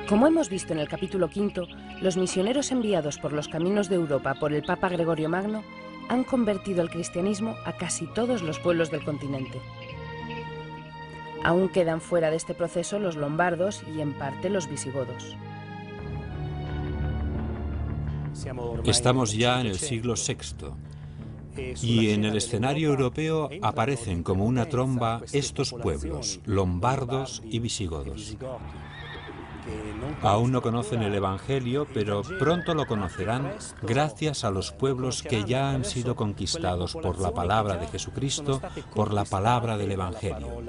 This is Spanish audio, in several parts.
Como hemos visto en el capítulo 5, los misioneros enviados por los caminos de Europa por el Papa Gregorio Magno han convertido el cristianismo a casi todos los pueblos del continente. Aún quedan fuera de este proceso los lombardos y en parte los visigodos. Estamos ya en el siglo VI y en el escenario europeo aparecen como una tromba estos pueblos, lombardos y visigodos. Aún no conocen el Evangelio, pero pronto lo conocerán gracias a los pueblos que ya han sido conquistados por la palabra de Jesucristo, por la palabra del Evangelio.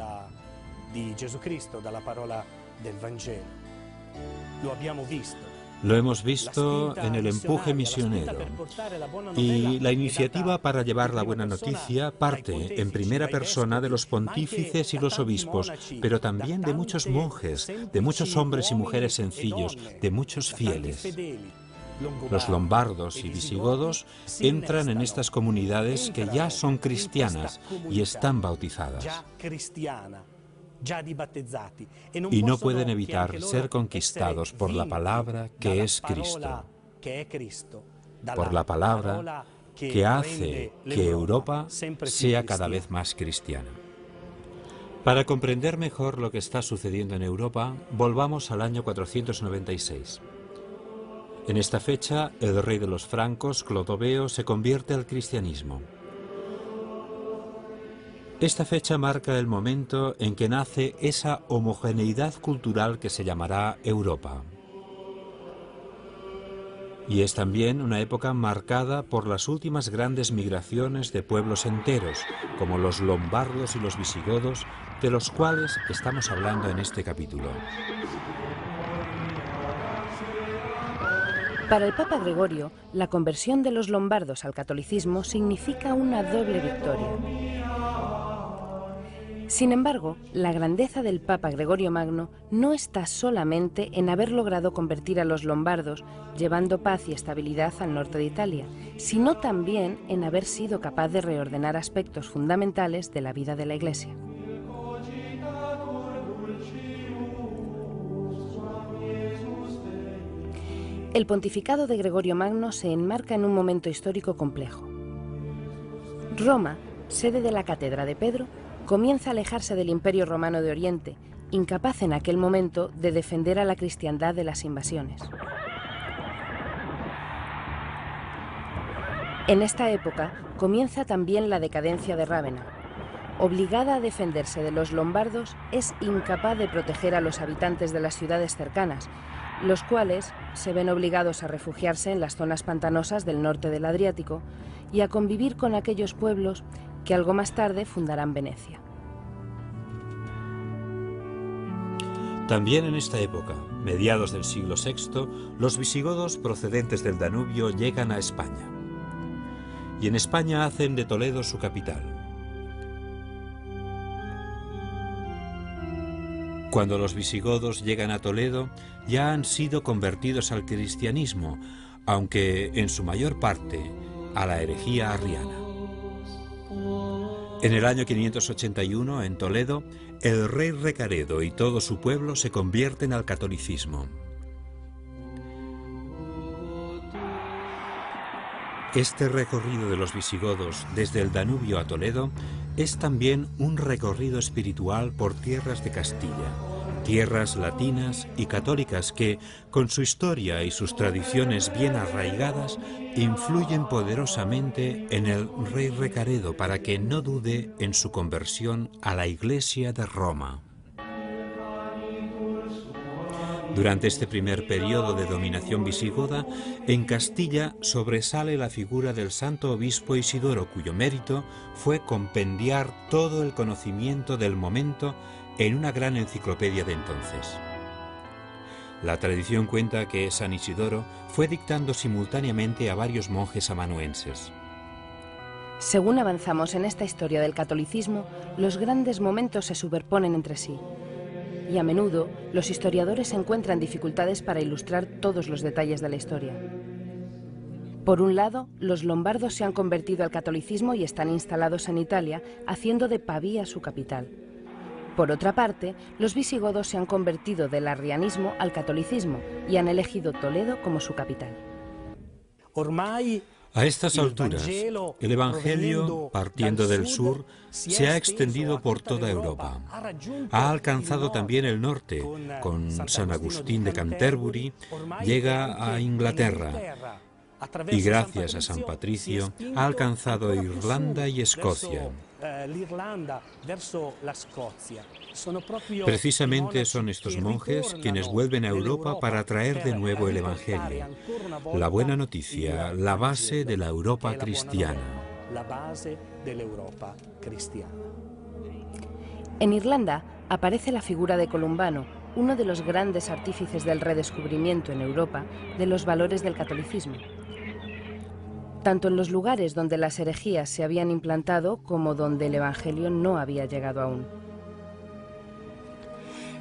Lo hemos visto en el empuje misionero, y la iniciativa para llevar la buena noticia parte en primera persona de los pontífices y los obispos, pero también de muchos monjes, de muchos hombres y mujeres sencillos, de muchos fieles. Los lombardos y visigodos entran en estas comunidades que ya son cristianas y están bautizadas. Y no pueden evitar ser conquistados por la palabra que es Cristo, por la palabra que hace que Europa sea cada vez más cristiana. Para comprender mejor lo que está sucediendo en Europa, volvamos al año 496. En esta fecha, el rey de los francos, Clodoveo, se convierte al cristianismo. Esta fecha marca el momento en que nace esa homogeneidad cultural que se llamará Europa. Y es también una época marcada por las últimas grandes migraciones de pueblos enteros, como los lombardos y los visigodos, de los cuales estamos hablando en este capítulo. Para el Papa Gregorio, la conversión de los lombardos al catolicismo significa una doble victoria. Sin embargo, la grandeza del Papa Gregorio Magno no está solamente en haber logrado convertir a los lombardos, llevando paz y estabilidad al norte de Italia, sino también en haber sido capaz de reordenar aspectos fundamentales de la vida de la Iglesia. El pontificado de Gregorio Magno se enmarca en un momento histórico complejo. Roma, sede de la Cátedra de Pedro, comienza a alejarse del Imperio Romano de Oriente, incapaz en aquel momento de defender a la cristiandad de las invasiones. En esta época comienza también la decadencia de Rávena. Obligada a defenderse de los lombardos, es incapaz de proteger a los habitantes de las ciudades cercanas, los cuales se ven obligados a refugiarse en las zonas pantanosas del norte del Adriático y a convivir con aquellos pueblos que algo más tarde fundarán Venecia. También en esta época, mediados del siglo VI, los visigodos procedentes del Danubio llegan a España. Y en España hacen de Toledo su capital. Cuando los visigodos llegan a Toledo, ya han sido convertidos al cristianismo, aunque en su mayor parte a la herejía arriana. En el año 581, en Toledo, el rey Recaredo y todo su pueblo se convierten al catolicismo. Este recorrido de los visigodos desde el Danubio a Toledo es también un recorrido espiritual por tierras de Castilla, tierras latinas y católicas que, con su historia y sus tradiciones bien arraigadas, influyen poderosamente en el rey Recaredo para que no dude en su conversión a la Iglesia de Roma. Durante este primer periodo de dominación visigoda, en Castilla sobresale la figura del santo obispo Isidoro, cuyo mérito fue compendiar todo el conocimiento del momento en una gran enciclopedia de entonces. La tradición cuenta que San Isidoro fue dictando simultáneamente a varios monjes amanuenses. Según avanzamos en esta historia del catolicismo, los grandes momentos se superponen entre sí. Y a menudo los historiadores encuentran dificultades para ilustrar todos los detalles de la historia. Por un lado, los lombardos se han convertido al catolicismo y están instalados en Italia, haciendo de Pavía su capital. Por otra parte, los visigodos se han convertido del arrianismo al catolicismo y han elegido Toledo como su capital. A estas alturas, el Evangelio, partiendo del sur, se ha extendido por toda Europa. Ha alcanzado también el norte. Con San Agustín de Canterbury llega a Inglaterra y gracias a San Patricio ha alcanzado Irlanda y Escocia. Precisamente son estos monjes quienes vuelven a Europa para traer de nuevo el Evangelio, la buena noticia, la base de la Europa cristiana. En Irlanda aparece la figura de Columbano, uno de los grandes artífices del redescubrimiento en Europa de los valores del catolicismo, tanto en los lugares donde las herejías se habían implantado como donde el Evangelio no había llegado aún.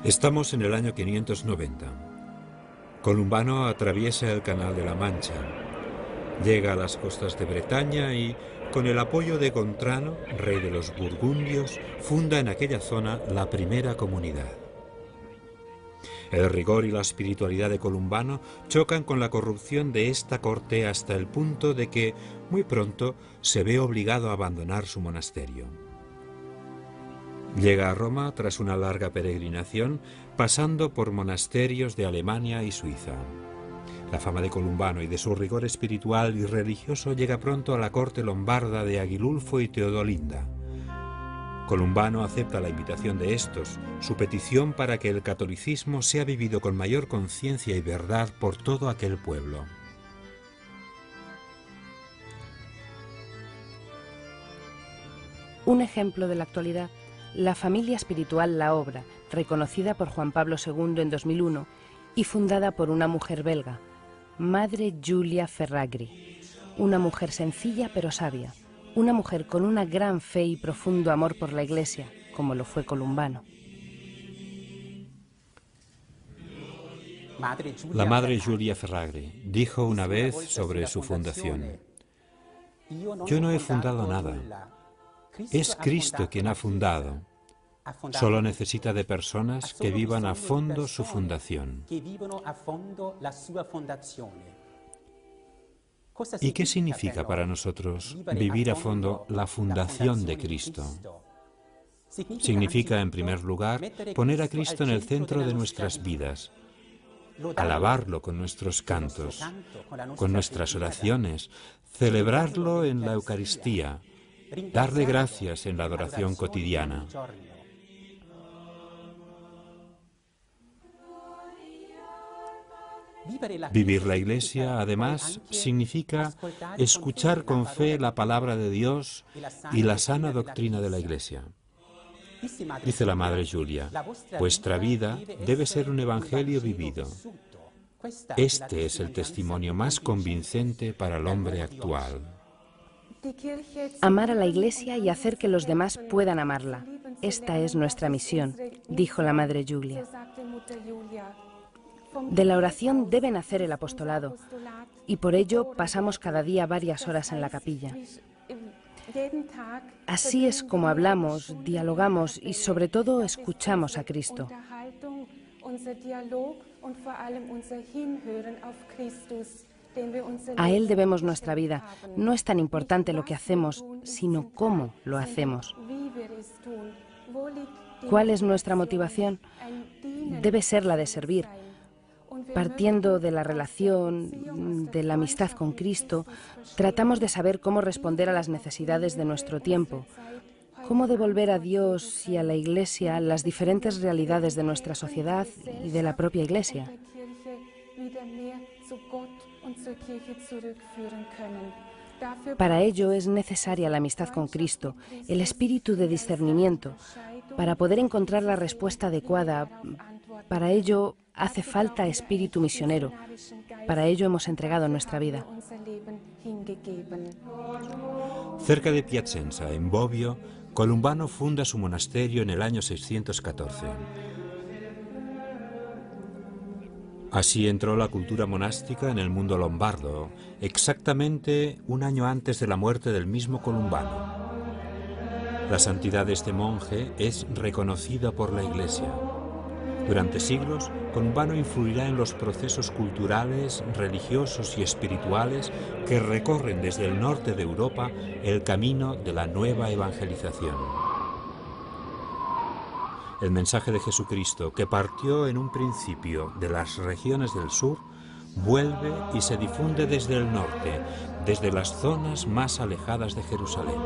Estamos en el año 590. Columbano atraviesa el Canal de la Mancha, llega a las costas de Bretaña y, con el apoyo de Gontrano, rey de los burgundios, funda en aquella zona la primera comunidad. El rigor y la espiritualidad de Columbano chocan con la corrupción de esta corte hasta el punto de que, muy pronto, se ve obligado a abandonar su monasterio. Llega a Roma tras una larga peregrinación, pasando por monasterios de Alemania y Suiza. La fama de Columbano y de su rigor espiritual y religioso llega pronto a la corte lombarda de Agilulfo y Teodolinda. Columbano acepta la invitación de estos, su petición para que el catolicismo sea vivido con mayor conciencia y verdad por todo aquel pueblo. Un ejemplo de la actualidad, la familia espiritual La Obra, reconocida por Juan Pablo II en 2001 y fundada por una mujer belga, Madre Giulia Ferragri, una mujer sencilla pero sabia, una mujer con una gran fe y profundo amor por la Iglesia, como lo fue Columbano. La Madre Giulia Ferragri dijo una vez sobre su fundación: «Yo no he fundado nada. Es Cristo quien ha fundado. Solo necesita de personas que vivan a fondo su fundación». ¿Y qué significa para nosotros vivir a fondo la fundación de Cristo? Significa, en primer lugar, poner a Cristo en el centro de nuestras vidas, alabarlo con nuestros cantos, con nuestras oraciones, celebrarlo en la Eucaristía, darle gracias en la adoración cotidiana. Vivir la Iglesia, además, significa escuchar con fe la palabra de Dios y la sana doctrina de la Iglesia. Dice la Madre Giulia: vuestra vida debe ser un evangelio vivido. Este es el testimonio más convincente para el hombre actual. Amar a la Iglesia y hacer que los demás puedan amarla. Esta es nuestra misión, dijo la Madre Giulia. De la oración debe nacer el apostolado, y por ello pasamos cada día varias horas en la capilla. Así es como hablamos, dialogamos y sobre todo escuchamos a Cristo. A Él debemos nuestra vida. No es tan importante lo que hacemos, sino cómo lo hacemos. ¿Cuál es nuestra motivación? Debe ser la de servir. Partiendo de la relación, de la amistad con Cristo, tratamos de saber cómo responder a las necesidades de nuestro tiempo, cómo devolver a Dios y a la Iglesia las diferentes realidades de nuestra sociedad y de la propia Iglesia. Para ello es necesaria la amistad con Cristo, el espíritu de discernimiento, para poder encontrar la respuesta adecuada. Para ello hace falta espíritu misionero. Para ello hemos entregado nuestra vida. Cerca de Piacenza, en Bobbio, Columbano funda su monasterio en el año 614. Así entró la cultura monástica en el mundo lombardo, exactamente un año antes de la muerte del mismo Columbano. La santidad de este monje es reconocida por la Iglesia. Durante siglos, con vano influirá en los procesos culturales, religiosos y espirituales que recorren desde el norte de Europa el camino de la nueva evangelización. El mensaje de Jesucristo, que partió en un principio de las regiones del sur, vuelve y se difunde desde el norte, desde las zonas más alejadas de Jerusalén.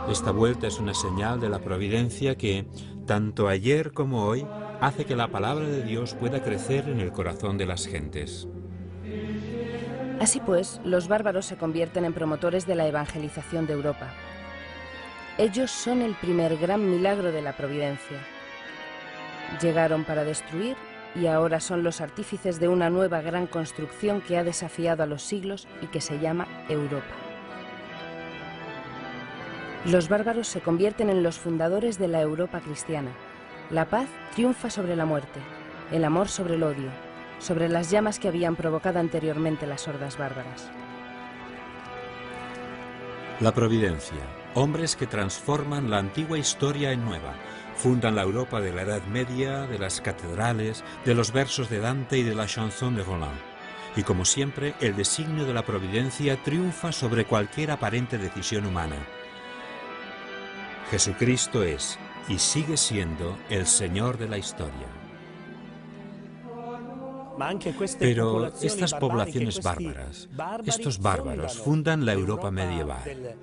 Esta vuelta es una señal de la providencia que, tanto ayer como hoy, hace que la palabra de Dios pueda crecer en el corazón de las gentes. Así pues, los bárbaros se convierten en promotores de la evangelización de Europa. Ellos son el primer gran milagro de la providencia. Llegaron para destruir y ahora son los artífices de una nueva gran construcción que ha desafiado a los siglos y que se llama Europa. Los bárbaros se convierten en los fundadores de la Europa cristiana. La paz triunfa sobre la muerte, el amor sobre el odio, sobre las llamas que habían provocado anteriormente las hordas bárbaras. La providencia, hombres que transforman la antigua historia en nueva, fundan la Europa de la Edad Media, de las catedrales, de los versos de Dante y de la chanson de Roland. Y como siempre, el designio de la providencia triunfa sobre cualquier aparente decisión humana. Jesucristo es y sigue siendo el Señor de la historia. Pero estas poblaciones bárbaras, estos bárbaros, fundan la Europa medieval.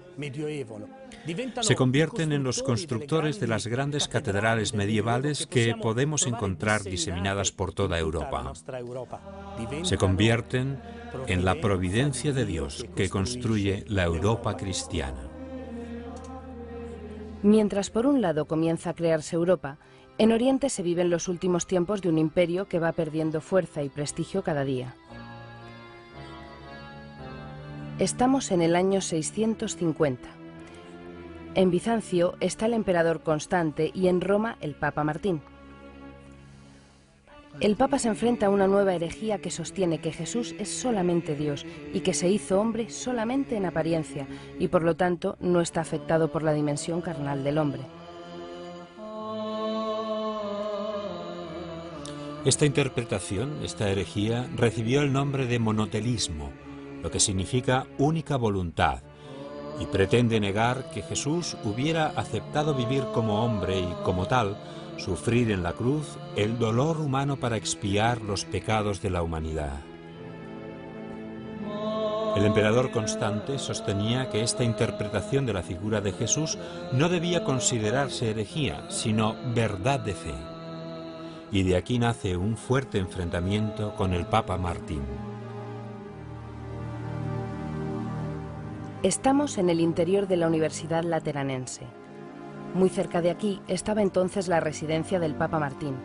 Se convierten en los constructores de las grandes catedrales medievales que podemos encontrar diseminadas por toda Europa. Se convierten en la providencia de Dios que construye la Europa cristiana. Mientras por un lado comienza a crearse Europa, en Oriente se viven los últimos tiempos de un imperio que va perdiendo fuerza y prestigio cada día. Estamos en el año 650. En Bizancio está el emperador Constante y en Roma el Papa Martín. El Papa se enfrenta a una nueva herejía que sostiene que Jesús es solamente Dios y que se hizo hombre solamente en apariencia y por lo tanto no está afectado por la dimensión carnal del hombre. Esta interpretación, esta herejía, recibió el nombre de monotelismo, lo que significa única voluntad, y pretende negar que Jesús hubiera aceptado vivir como hombre y, como tal, sufrir en la cruz el dolor humano para expiar los pecados de la humanidad. El emperador Constante sostenía que esta interpretación de la figura de Jesús no debía considerarse herejía, sino verdad de fe. Y de aquí nace un fuerte enfrentamiento con el Papa Martín. Estamos en el interior de la Universidad Lateranense. Muy cerca de aquí estaba entonces la residencia del Papa Martín.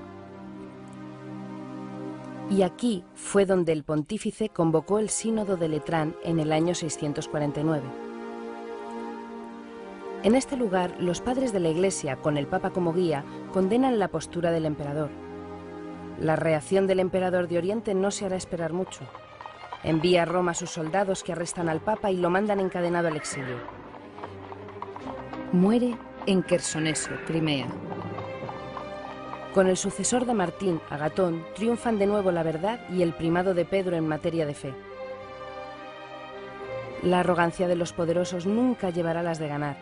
Y aquí fue donde el pontífice convocó el Sínodo de Letrán en el año 649. En este lugar, los padres de la Iglesia, con el Papa como guía, condenan la postura del emperador. La reacción del emperador de Oriente no se hará esperar mucho. Envía a Roma a sus soldados que arrestan al Papa y lo mandan encadenado al exilio. Muere en Quersoneso, Crimea. Con el sucesor de Martín, Agatón, triunfan de nuevo la verdad y el primado de Pedro en materia de fe. La arrogancia de los poderosos nunca llevará las de ganar.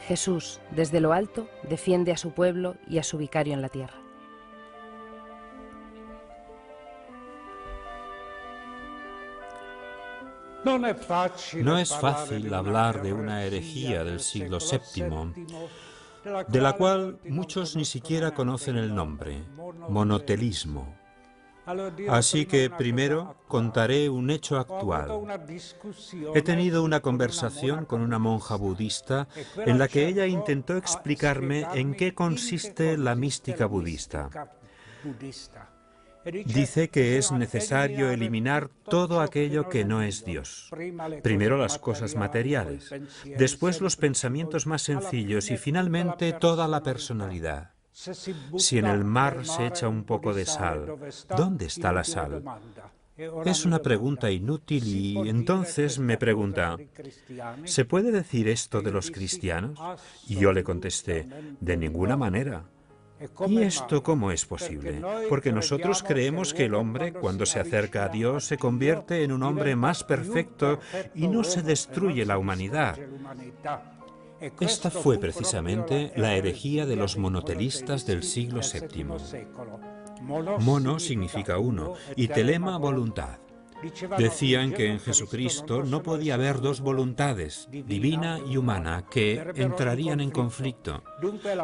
Jesús, desde lo alto, defiende a su pueblo y a su vicario en la tierra. No es fácil hablar de una herejía del siglo VII, de la cual muchos ni siquiera conocen el nombre, monotelismo. Así que primero contaré un hecho actual. He tenido una conversación con una monja budista en la que ella intentó explicarme en qué consiste la mística budista. Dice que es necesario eliminar todo aquello que no es Dios. Primero las cosas materiales, después los pensamientos más sencillos y finalmente toda la personalidad. Si en el mar se echa un poco de sal, ¿dónde está la sal? Es una pregunta inútil y entonces me pregunta, ¿se puede decir esto de los cristianos? Y yo le contesté, de ninguna manera. ¿Y esto cómo es posible? Porque nosotros creemos que el hombre, cuando se acerca a Dios, se convierte en un hombre más perfecto y no se destruye la humanidad. Esta fue precisamente la herejía de los monotelistas del siglo VII. Mono significa uno y telema voluntad. Decían que en Jesucristo no podía haber dos voluntades, divina y humana, que entrarían en conflicto.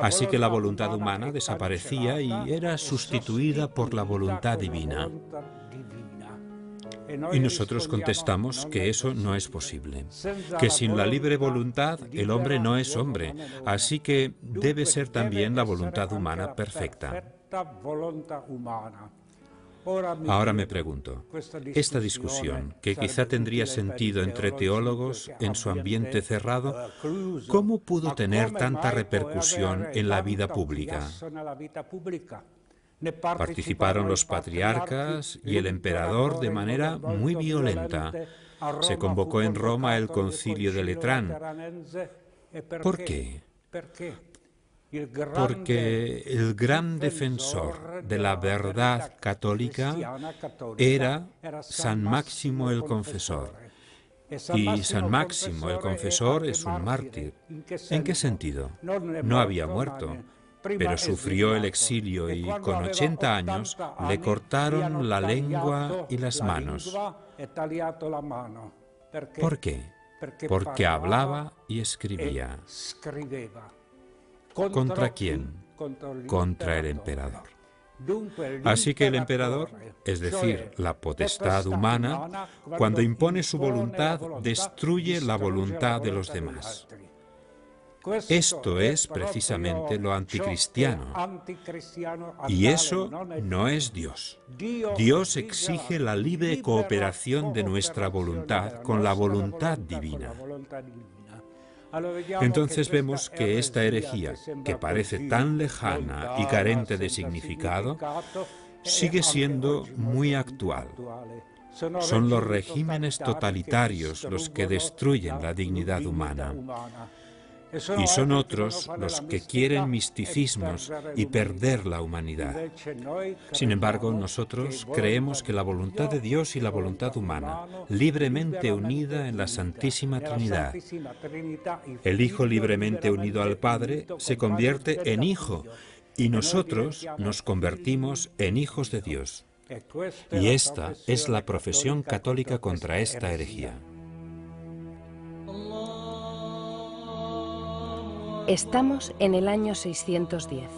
Así que la voluntad humana desaparecía y era sustituida por la voluntad divina. Y nosotros contestamos que eso no es posible, que sin la libre voluntad el hombre no es hombre, así que debe ser también la voluntad humana perfecta. Ahora me pregunto, esta discusión, que quizá tendría sentido entre teólogos en su ambiente cerrado, ¿cómo pudo tener tanta repercusión en la vida pública? Participaron los patriarcas y el emperador de manera muy violenta. Se convocó en Roma el concilio de Letrán. ¿Por qué? Porque el gran defensor de la verdad católica era San Máximo el Confesor. Y San Máximo el Confesor es un mártir. ¿En qué sentido? No había muerto, pero sufrió el exilio y con 80 años le cortaron la lengua y las manos. ¿Por qué? Porque hablaba y escribía. ¿Contra quién? Contra el emperador. Así que el emperador, es decir, la potestad humana, cuando impone su voluntad, destruye la voluntad de los demás. Esto es precisamente lo anticristiano. Y eso no es Dios. Dios exige la libre cooperación de nuestra voluntad con la voluntad divina. Entonces vemos que esta herejía, que parece tan lejana y carente de significado, sigue siendo muy actual. Son los regímenes totalitarios los que destruyen la dignidad humana. Y son otros los que quieren misticismos y perder la humanidad. Sin embargo, nosotros creemos que la voluntad de Dios y la voluntad humana, libremente unida en la Santísima Trinidad. El Hijo libremente unido al Padre se convierte en Hijo y nosotros nos convertimos en hijos de Dios. Y esta es la profesión católica contra esta herejía. Estamos en el año 610.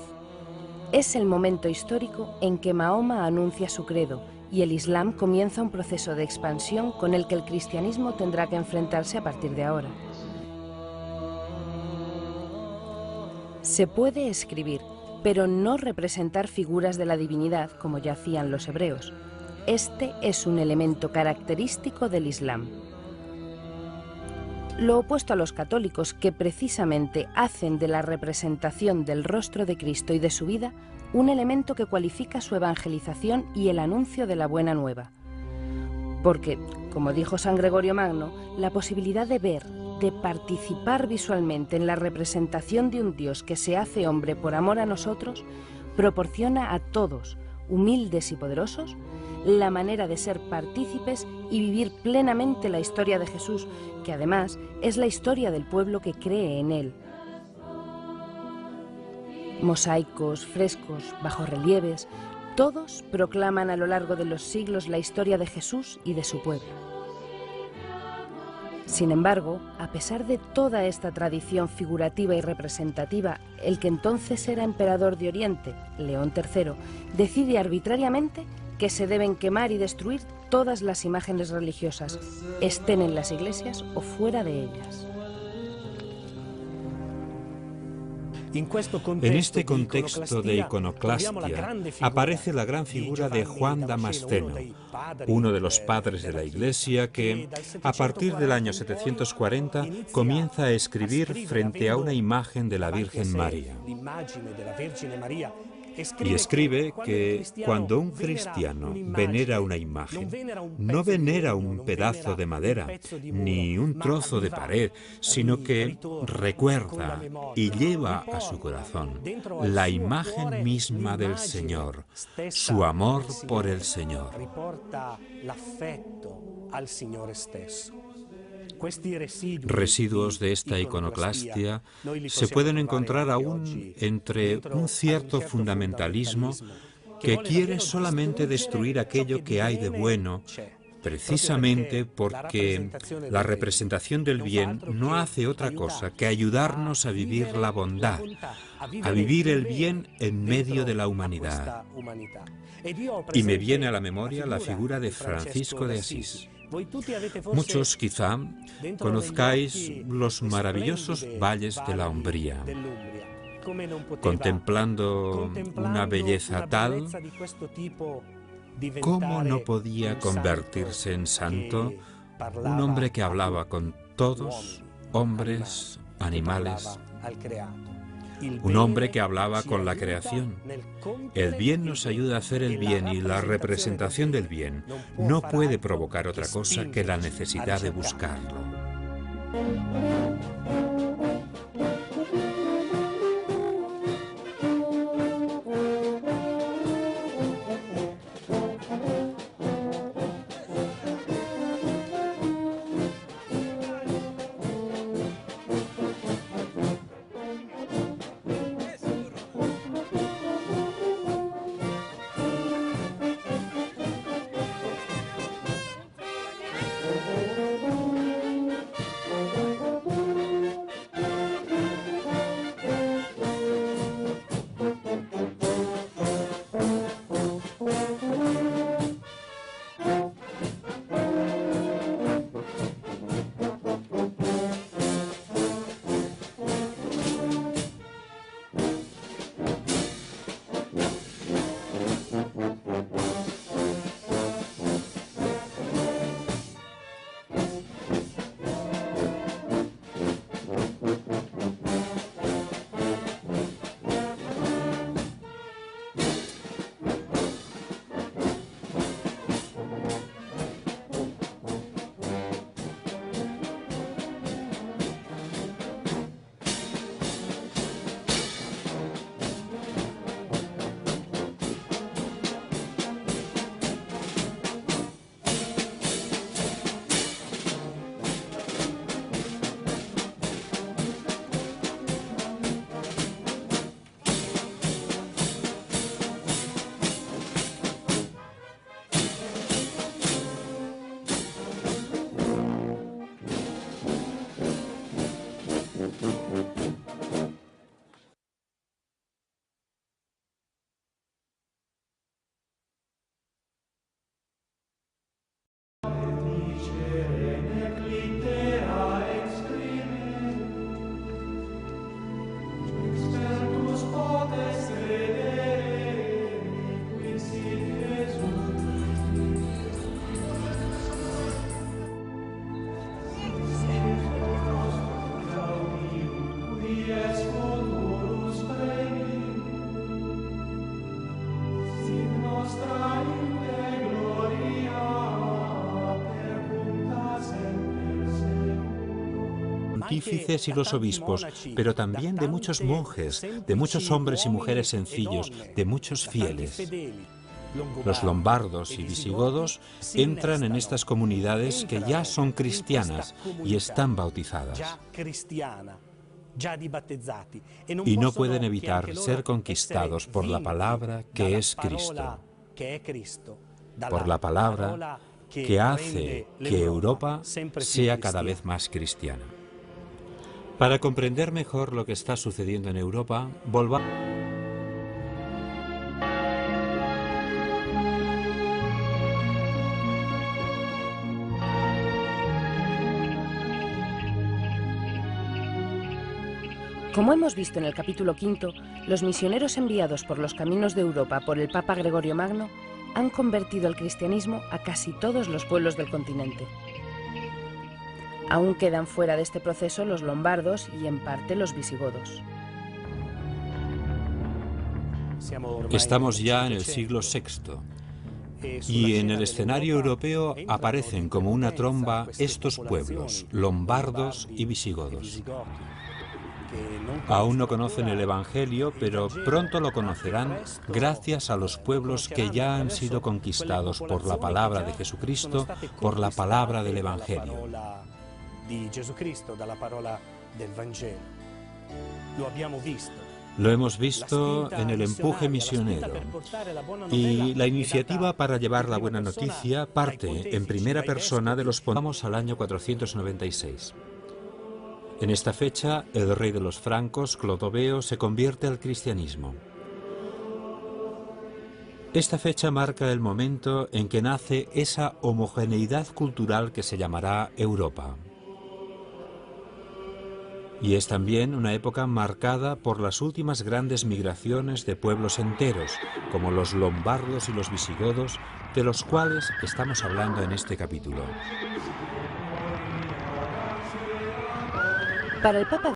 Es el momento histórico en que Mahoma anuncia su credo y el Islam comienza un proceso de expansión con el que el cristianismo tendrá que enfrentarse a partir de ahora. Se puede escribir, pero no representar figuras de la divinidad como ya hacían los hebreos. Este es un elemento característico del Islam. Lo opuesto a los católicos, que precisamente hacen de la representación del rostro de Cristo y de su vida un elemento que cualifica su evangelización y el anuncio de la buena nueva. Porque, como dijo San Gregorio Magno, la posibilidad de ver, de participar visualmente en la representación de un Dios que se hace hombre por amor a nosotros, proporciona a todos, humildes y poderosos, la manera de ser partícipes y vivir plenamente la historia de Jesús, que además es la historia del pueblo que cree en él. Mosaicos, frescos, bajorrelieves, todos proclaman a lo largo de los siglos la historia de Jesús y de su pueblo. Sin embargo, a pesar de toda esta tradición figurativa y representativa, el que entonces era emperador de Oriente, León III, decide arbitrariamente que se deben quemar y destruir todas las imágenes religiosas, estén en las iglesias o fuera de ellas. En este contexto de iconoclastia aparece la gran figura de Juan Damasceno, uno de los padres de la Iglesia que, a partir del año 740, comienza a escribir frente a una imagen de la Virgen María. Y escribe que cuando un cristiano venera una imagen, no venera un pedazo de madera, ni un trozo de pared, sino que recuerda y lleva a su corazón la imagen misma del Señor, su amor por el Señor. Residuos de esta iconoclastia se pueden encontrar aún entre un cierto fundamentalismo que quiere solamente destruir aquello que hay de bueno, precisamente porque la representación del bien no hace otra cosa que ayudarnos a vivir la bondad, a vivir el bien en medio de la humanidad. Y me viene a la memoria la figura de Francisco de Asís. Muchos quizá conozcáis los maravillosos valles de la Umbría. Contemplando una belleza tal, ¿cómo no podía convertirse en santo un hombre que hablaba con todos, hombres, animales? Un hombre que hablaba con la creación. El bien nos ayuda a hacer el bien y la representación del bien no puede provocar otra cosa que la necesidad de buscarlo. Pontífices y los obispos, pero también de muchos monjes, de muchos hombres y mujeres sencillos, de muchos fieles. Los lombardos y visigodos entran en estas comunidades que ya son cristianas y están bautizadas. Y no pueden evitar ser conquistados por la palabra que es Cristo, por la palabra que hace que Europa sea cada vez más cristiana. Para comprender mejor lo que está sucediendo en Europa, volvamos. Como hemos visto en el capítulo 5, los misioneros enviados por los caminos de Europa por el Papa Gregorio Magno han convertido al cristianismo a casi todos los pueblos del continente. Aún quedan fuera de este proceso los lombardos y en parte los visigodos. Estamos ya en el siglo VI y en el escenario europeo aparecen como una tromba estos pueblos, lombardos y visigodos. Aún no conocen el Evangelio, pero pronto lo conocerán gracias a los pueblos que ya han sido conquistados por la palabra de Jesucristo, por la palabra del Evangelio. Lo hemos visto en el empuje misionero, y la iniciativa para llevar la buena noticia parte en primera persona de los pontífices al año 496. En esta fecha, el rey de los francos, Clodoveo, se convierte al cristianismo. Esta fecha marca el momento en que nace esa homogeneidad cultural que se llamará Europa. Y es también una época marcada por las últimas grandes migraciones de pueblos enteros, como los lombardos y los visigodos, de los cuales estamos hablando en este capítulo. Para el Papa